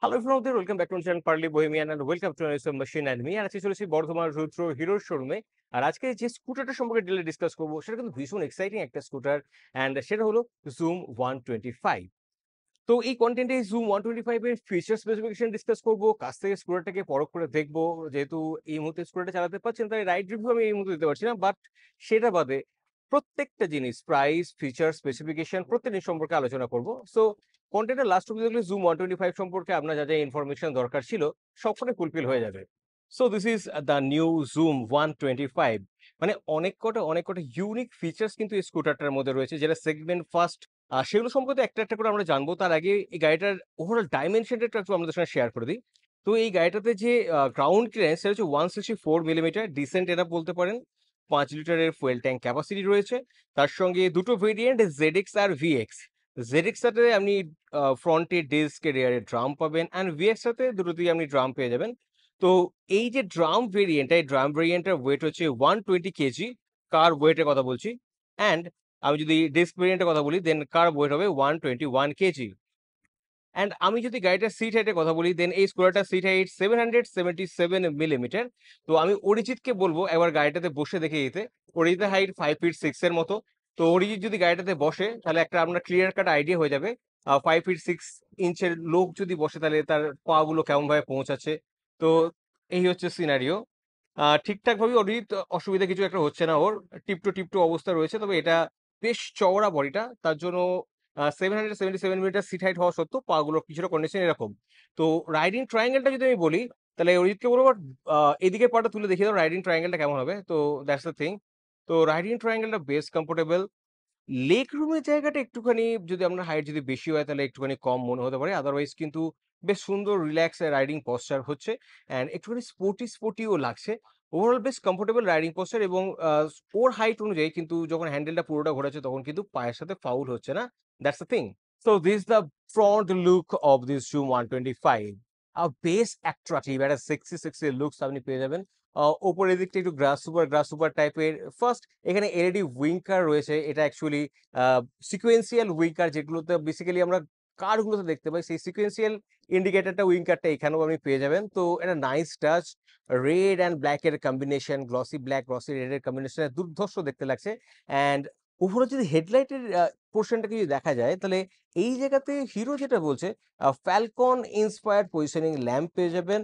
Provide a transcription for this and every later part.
Hello everyone, welcome back to channel Pearly Bohemian and welcome to another machine and me. আর আজকে চলেছি বর্ধমান রুদ্র হিরোর শোরুমে। আর আজকে যে স্কুটারটা সম্পর্কে ডিটেইলে ডিসকাস করব সেটা কিন্তু ভীষণ এক্সাইটিং একটা স্কুটার, এন্ড সেটা হলো জুম 125। তো এই কনটেন্টে জুম 125 এর ফিচার স্পেসিফিকেশন ডিসকাস করব, কাছ থেকে স্কুটারটাকে পরখ করে দেখবো। যেহেতু এই মুহূর্তে স্কুটারটা চালাতে পারছেন, তাই রাইড রিভিউ আমি এই মুহূর্তে দিতে পারছি না, বাট সেটা বাদে প্রত্যেকটা জিনিস, প্রাইস, ফিচার, স্পেসিফিকেশন প্রত্যেক জিনিস সম্পর্কে আলোচনা করব। সো কনটেন্টের লাস্ট অব্দি দেখলে জুম 125 সম্পর্কে আপনার যা যা ইনফরমেশন দরকার ছিল সবকটাই ফুলফিল হয়ে যাবে। So this is the new zoom 125। মানে অনেক কটা ইউনিক ফিচার্স কিন্তু এই স্কুটারটার মধ্যে রয়েছে, যেটা সেগমেন্ট ফার্স্ট। সেগুলো সম্পর্কে একটা করে আমরা জানবো। তার আগে এই গাড়িটার ওভারঅল ডাইমেনশনটা একটু আপনাদের সঙ্গে শেয়ার করে দিই। তো এই গাড়িটাতে যে গ্রাউন্ড ক্লিয়ারেন্স সেটা হচ্ছে 164 মিলিমিটার, ডিসেন্ট এনাফ বলতে পারেন। 5 লিটারের ফুয়েল ট্যাঙ্ক ক্যাপাসিটি রয়েছে। তার সঙ্গে দুটো ভেরিয়েন্ট ZX আর VX। ZX টাতে আপনি ফ্রন্টে ডিস্ক, রিয়ারে ড্রাম পাবেন, অ্যান্ড VX টাতে দুটোতেই আপনি ড্রাম পেয়ে যাবেন। তো এই যে ড্রাম ভেরিয়েন্ট, এই ড্রাম ভেরিয়েন্টের ওয়েট হচ্ছে 120 কেজি, কার ওয়েটের কথা বলছি। অ্যান্ড আমি যদি ডিস্ক ভেরিয়েন্টের কথা বলি, দেন কার ওয়েট হবে 121 কেজি। অ্যান্ড আমি যদি গাড়িটার সিট হাইটের কথা বলি, দেন এই স্কুটারটার সিট হাইট 777 মিলিমিটার। তো আমি অরিজিৎকে বলবো একবার গাড়িটাতে বসে দেখে দিতে। অরিজিতের হাইট 5 ফিট 6 এর মতো। তো অরিজিৎ যদি গাড়িটাতে বসে তাহলে একটা আপনার ক্লিয়ার কাট আইডিয়া হয়ে যাবে 5 ফিট 6 ইঞ্চের লোক যদি বসে তাহলে তার পা গুলো কেমন ভাবে পৌঁছাচ্ছে। তো এই হচ্ছে সিনারিও। ঠিকঠাক ভাবে অরিজিৎ অসুবিধা কিছু একটা হচ্ছে না ওর, টিপটো টিপটো অবস্থা রয়েছে। তবে এটা বেশ চওড়া বডিটা, তার জন্য 777 মিটার সিট হাইট হওয়া সত্ত্বেও পা গুলোর কিছুটা কন্ডিশন এরকম। তো রাইডিং ট্রায়াঙ্গেলটা যদি আমি বলি, তাহলে অরিজিৎকে বলবো এদিকে পাটা তুলে দেখিয়ে দাও রাইডিং ট্রায়াঙ্গেলটা কেমন হবে। তো দ্যাটস দ্য থিং। তো রাইডিং ট্রায়াঙ্গেলটা বেশ কমফোর্টেবল। লেগ রুমের জায়গাটা একটুখানি, যদি আপনার হাইট যদি বেশি হয় তাহলে একটুখানি কম মনে হতে পারে। আদারওয়াইজ কিন্তু বেশ সুন্দর রিল্যাক্স রাইডিং পশ্চার হচ্ছে, অ্যান্ড একটুখানি স্পোর্টিও লাগছে। ওভারঅল বেশ কমফোর্টেবল রাইডিং পশ্চার, এবং ওর হাইট অনুযায়ী কিন্তু যখন হ্যান্ডেলটা পুরোটা ঘোরাচ্ছে তখন কিন্তু পায়ের সাথে ফাউল হচ্ছে না। That's the thing. So this the front look of this zoom 125। বেশ অ্যাট্রাকটিভ একটা সেক্সি লুকস আপনি পেয়ে যাবেন। ওপরের দিকটা একটু গ্রাস সুপার টাইপের। ফার্স্ট এখানে এলইডি উইঙ্কার রয়েছে। এটা অ্যাকচুয়ালি সিকোয়েন্সিয়াল উইঙ্কার, যেগুলোতে বেসিক্যালি আমরা কারগুলোতে দেখতে পাই, সেই সিকোয়েন্সিয়াল ইন্ডিকেটরটা উইঙ্কারটা এখানেও আপনি পেয়ে যাবেন। তো এটা nice touch. Red and black এর combination, glossy black glossy red এর কম্বিনেশন দুর্ধর্ষ দেখতে লাগছে। অ্যান্ড ওপরে যদি হেডলাইটের পোর্শনটাকে যদি দেখা যায়, তাহলে এই জায়গাতে হিরো যেটা বলছে ফ্যালকন ইন্সপায়ার্ড পজিশনিং ল্যাম্প পেয়ে যাবেন।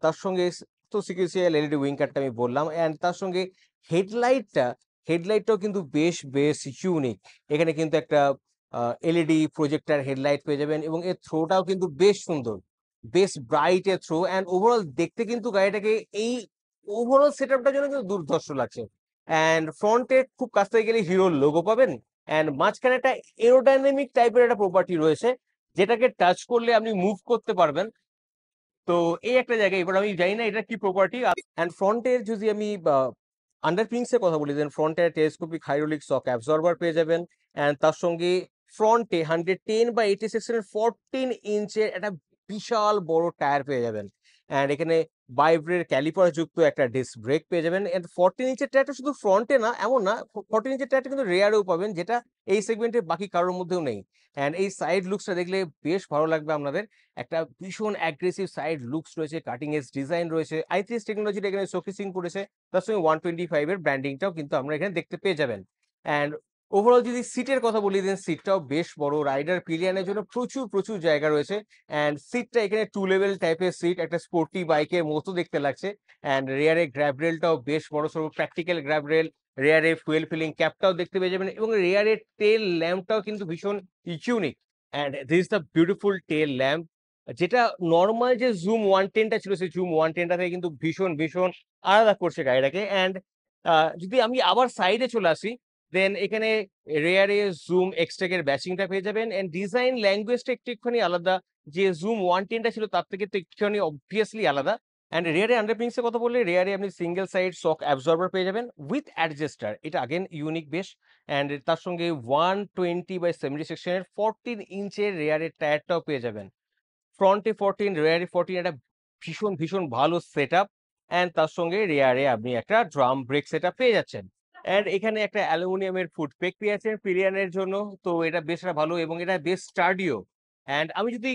তার সঙ্গে তো সিকিউরিটি এলইডি উইঙ্কারটা আমি বললাম, অ্যান্ড তার সঙ্গে হেডলাইটটা হেডলাইটটাও কিন্তু বেশ ইউনিক। এখানে কিন্তু একটা এলইডি প্রজেক্টর হেডলাইট পেয়ে যাবেন, এবং এর থ্রোটাও কিন্তু বেশ সুন্দর, বেশ ব্রাইট এর থ্রো। অ্যান্ড ওভারঅল দেখতে কিন্তু গাড়িটাকে এই ওভারঅল সেটআপটার জন্য কিন্তু দুর্ধর্ষ লাগছে। অ্যান্ড ফ্রন্টে খুব কাছ থেকে গেলে হিরোর লোগো পাবেন, অ্যান্ড মাঝখানে একটা এরোডাইনামিক টাইপের একটা প্রপার্টি রয়েছে, যেটাকে টাচ করলে আপনি মুভ করতে পারবেন। তো এই একটা জায়গা, এবার আমি জানি না এটা কি প্রপার্টি। অ্যান্ড ফ্রন্টের যদি আমি আন্ডারপিংস এর কথা বলি, দেন ফ্রন্টে টেলিস্কোপিক হাইড্রোলিক শক অ্যাবজর্বার পেয়ে যাবেন। অ্যান্ড তার সঙ্গে ফ্রন্টে 110/86 এর 14 ইঞ্চের একটা বিশাল বড় টায়ার পেয়ে যাবেন। অ্যান্ড এখানে বাইব্রের ক্যালিপার যুক্ত একটা ডিস্ক ব্রেক পেয়ে যাবেন। এন্ড 14 ইঞ্চের টায়ারটা শুধু ফ্রন্টে না, এমন না, 14 ইঞ্চের টায়ারটা কিন্তু রেয়ারেও পাবেন, যেটা এই সেগমেন্টে বাকি কারোর মধ্যেও নেই। অ্যান্ড এই সাইড লুকসটা দেখলে বেশ ভালো লাগবে আপনাদের। একটা ভীষণ অ্যাগ্রেসিভ সাইড লুকস রয়েছে, কাটিং এজ ডিজাইন রয়েছে, আইটিএস টেকনোলজিটা এখানে শোকেসিং করেছে। তার সঙ্গে 125 এর ব্র্যান্ডিংটাও কিন্তু আমরা এখানে দেখতে পেয়ে যাবেন। অ্যান্ড ওভারঅল যদি সিটের কথা বলি, দেন সিটটাও বেশ বড়, রাইডার পিলিয়নের জন্য প্রচুর জায়গা রয়েছে। অ্যান্ড সিটটা এখানে 2 লেভেল টাইপের সিট, একটা স্পোর্টি বাইকের মতো দেখতে লাগছে। অ্যান্ড রেয়ারে গ্র্যাব রেলটাও বেশ বড় সড়ো, প্র্যাকটিক্যাল গ্র্যাব রেল। রেয়ারে ফুয়েল ফিলিং ক্যাপটাও দেখতে পেয়ে যাবেন, এবং রেয়ারের টেল ল্যাম্পটাও কিন্তু ভীষণ unique. And this the beautiful tail lamp, যেটা নরমাল যে জুম 110টা ছিল, সেই জুম 110টা থেকে কিন্তু ভীষণ আলাদা করছে গাড়িটাকে। অ্যান্ড যদি আমি আবার সাইডে চলে আসি, দেন এখানে রেয়ারে জুম এক্সটেক এর ব্যাচিংটা পেয়ে যাবেন। অ্যান্ড ডিজাইন ল্যাঙ্গুয়েজটা একটুখানি আলাদা, যে জুম 110টা ছিল তার থেকে তো একটুখানি অবভিয়াসলি আলাদা। অ্যান্ড রেয়ারে আন্ডারপিংস এর কথা বললে, রেয়ারে আপনি সিঙ্গেল সাইড শক অ্যাবজর্বার পেয়ে যাবেন উইথ অ্যাডজাস্টার, এটা আগেন ইউনিক বেশ। অ্যান্ড তার সঙ্গে 120/70 সেকশনের 14 ইঞ্চের রেয়ারের টায়ারটাও পেয়ে যাবেন। ফ্রন্টে 14, রেয়ারে 14, একটা ভীষণ ভালো সেটআপ। অ্যান্ড তার সঙ্গে রেয়ারে আপনি একটা ড্রাম ব্রেক সেটআপ পেয়ে যাচ্ছেন। অ্যান্ড এখানে একটা অ্যালুমিনিয়ামের ফুট পেগ পেয়ে যাচ্ছেন পিলিয়নের জন্য। তো এটা বেশ একটা ভালো, এবং এটা বেশ স্টাডিও। অ্যান্ড আমি যদি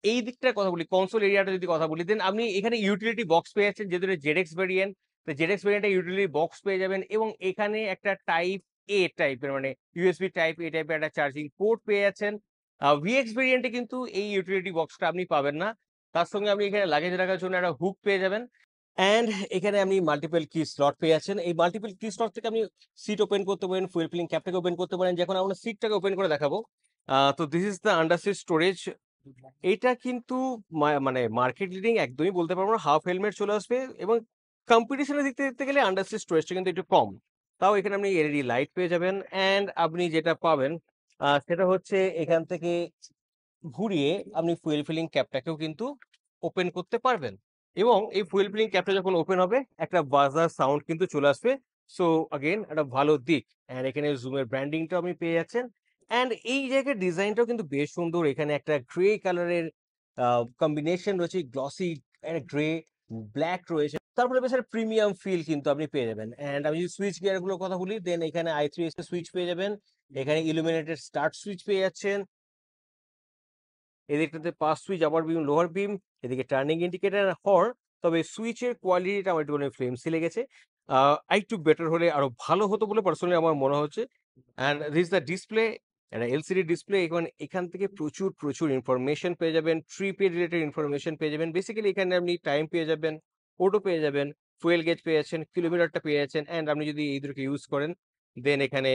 এই দিকটার কথা বলি, কনসোল এরিয়াটা যদি কথা বলি, দেন আপনি এখানে ইউটিলিটি বক্স পেয়ে যাচ্ছেন, যেহেতু এটা জেডএক্স ভেরিয়েন্ট। তো জেডএক্স ভেরিয়েন্টে ইউটিলিটি বক্স পেয়ে যাবেন এবং এখানে একটা টাইপ এ টাইপের মানে ইউএসবি টাইপ এ টাইপের একটা চার্জিং পোর্ট পেয়ে যাচ্ছেন। ভিএক্স ভেরিয়েন্টে কিন্তু এই ইউটিলিটি বক্সটা আপনি পাবেন না। তার সঙ্গে আপনি এখানে লাগেজ রাখার জন্য একটা হুক পেয়ে যাবেন। অ্যান্ড এখানে আপনি মাল্টিপল কি স্লট পেয়ে যাচ্ছেন। এই মাল্টিপল কি স্লট থেকে আপনি সিট ওপেন করতে পারেন, ফুয়েল ফিলিং ক্যাপটাকে ওপেন করতে পারেন। যখন আমরা সিটটাকে ওপেন করে দেখাবো, তো this is the under seat storage. এটা কিন্তু মানে মার্কেট লিডিং একদমই বলতে পারবো না। হাফ হেলমেট চলে আসবে এবং কম্পিটিশনের দিক থেকে দেখতে গেলে আন্ডার সিট স্টোরেজটা কিন্তু একটু কম। তাও এখানে আপনি এলইডি লাইট পেয়ে যাবেন। অ্যান্ড আপনি যেটা পাবেন সেটা হচ্ছে এখান থেকে ঘুরিয়ে আপনি ফুয়েল ফিলিং ক্যাপটাকেও কিন্তু ওপেন করতে পারবেন এবং এই ফুয়েল ফিলিং ক্যাপটা যখন ওপেন হবে একটা বাজার সাউন্ড কিন্তু চলে আসবে। সো अगेन একটা ভালো দিক। এন্ড এখানে জুমের ব্র্যান্ডিংটাও আপনি পেয়ে যাচ্ছেন। এন্ড এই জায়গার ডিজাইনটাও কিন্তু বেশ সুন্দর। এখানে একটা গ্রে কালারের কম্বিনেশন রয়েছে, গ্লসি গ্রে ব্ল্যাক রয়েছে। তারপরে বেশ একটা প্রিমিয়াম ফিল কিন্তু আপনি পেয়ে যাবেন। এন্ড আমি যদি সুইচ গিয়ার গুলোর কথা বলি, দেন এখানে i3 সুইচ পেয়ে যাবেন। এখানে ইলুমিনেটেড স্টার্ট সুইচ পেয়ে যাচ্ছেন। এদিকটাতে পাস সুইচ, আবার বিম, লোহার বিম, এদিকে টার্নিং ইন্ডিকেটর হর্ন। তবে সুইচের কোয়ালিটিটা আমার একটুখানি ফ্লেমসি লেগেছে। আরেকটু বেটার হলে আরো ভালো হতো বলে পার্সোনালি আমার মনে হচ্ছে। অ্যান্ড দিস দ্য ডিসপ্লে, একটা এলসিডি ডিসপ্লে। এখান থেকে প্রচুর প্রচুর ইনফরমেশন পেয়ে যাবেন, ট্রিপে রিলেটেড ইনফরমেশন পেয়ে যাবেন। বেসিক্যালি এখানে আপনি টাইম পেয়ে যাবেন, ওডো পেয়ে যাবেন, ফুয়েল গেজ পেয়ে যাচ্ছেন, কিলোমিটারটা পেয়ে যাচ্ছেন। অ্যান্ড আপনি যদি এই দুটোকে ইউজ করেন, দেন এখানে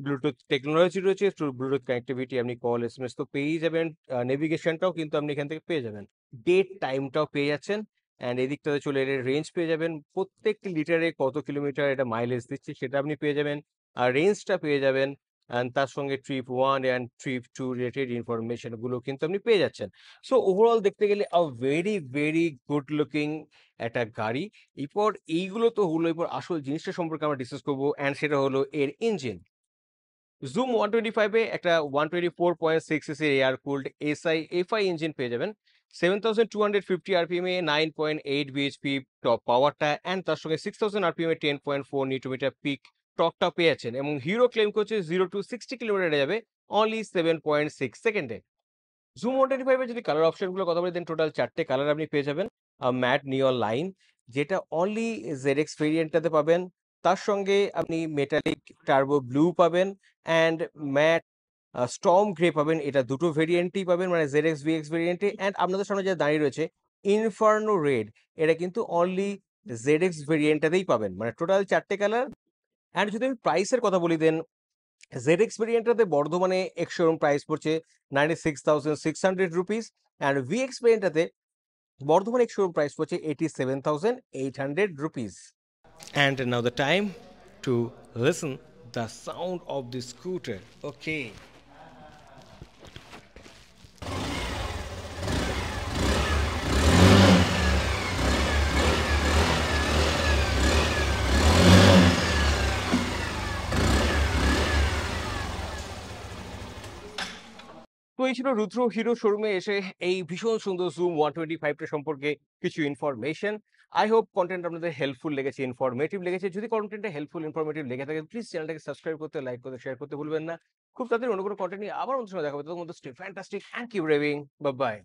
ব্লুটুথ টেকনোলজি রয়েছে। থ্রু ব্লুটুথ কানেক্টিভিটি আপনি কল এসএমএস তো পেয়েই যাবেন। নেভিগেশনটাও কিন্তু আপনি এখান থেকে পেয়ে যাবেন। ডেট টাইমটাও পেয়ে যাচ্ছেন। অ্যান্ড এদিকটাতে চলে এলে রেঞ্জ পেয়ে যাবেন। প্রত্যেকটি লিটারে কত কিলোমিটার এটা মাইলেজ দিচ্ছে সেটা আপনি পেয়ে যাবেন। আর রেঞ্জটা পেয়ে যাবেন। অ্যান্ড তার সঙ্গে trip 1 and trip 2 related information গুলো কিন্তু আপনি পেয়ে যাচ্ছেন। সো ওভারঅল দেখতে গেলে ভেরি, ভেরি গুড লুকিং একটা গাড়ি। এরপর এইগুলো তো হলো, এরপর আসল জিনিসটা সম্পর্কে আমরা ডিসকাস করবো, অ্যান্ড সেটা হলো এর ইঞ্জিন। জুম 125 এ একটা 124.6 CC air cooled FI engine পেয়ে যাবেন। 7250 আরপিএম এ 9.8 বিএইচপি টপ পাওয়ারটা, অ্যান্ড তার সঙ্গে 6000 আরপিএম এ 10.4 নিউটন পিক টর্কটা পেয়ে যাচ্ছেন। এবং হিরো ক্লেম করছে 0 টু 60 কিলোমিটার যাবে অনলি 7.6 সেকেন্ডে। জুম 125 এর যদি কালার অপশন গুলো কথা বলি, দেন টোটাল 4টে কালার আপনি পেয়ে যাবেন। ম্যাট নিয়ন লাইন, যেটা অনলি জেডএক্স ভেরিয়েন্টটাতে পাবেন। তার সঙ্গে আপনি মেটালিক টার্বো ব্লু পাবেন অ্যান্ড ম্যাট স্টর্ম গ্রে পাবেন। এটা দুটো ভেরিয়েন্টই পাবেন, মানে জেডএক্স ভিএক্স ভেরিয়েন্টে। অ্যান্ড আপনাদের সামনে যে দাঁড়িয়ে রয়েছে ইনফার্নো রেড, এটা কিন্তু অনলি জেডএক্স ভেরিয়েন্টটাতেই পাবেন। মানে টোটাল 4টে কালার। অ্যান্ড যদি আমি প্রাইসের কথা বলি, দেন জেডএক্স ভেরিয়েন্টটাতে বর্ধমানে এক্স শোরুম প্রাইস পড়ছে 96,600 রুপিস। অ্যান্ড ভিএক্স ভেরিয়েন্টটাতে বর্ধমান এক্স শোরুম প্রাইস পড়ছে 87,800 rupees. And now the time to listen the sound of the scooter. Okay. তো এই ছিল রুদ্র হিরো শোরুমে এসে এই ভীষণ সুন্দর জুম 125টা সম্পর্কে কিছু ইনফরমেশন। আই হোপ কন্টেন্ট আপনাদের হেল্পফুল লেগেছে, ইনফরমেটিভ লেগেছে। যদি কন্টেন্টটা হেল্পফুল ইনফরমেটিভ লেগে থাকে, প্লিজ চ্যানেলটাকে সাবস্ক্রাইব করতে, লাইক করতে, শেয়ার করতে ভুলবেন না। খুব তাড়াতাড়ি অন্য কোনো কন্টেন্ট নিয়ে আবার অন্য সময় দেখা হবে। তখন মধ্যে stay fantastic and keep revving. Bye by.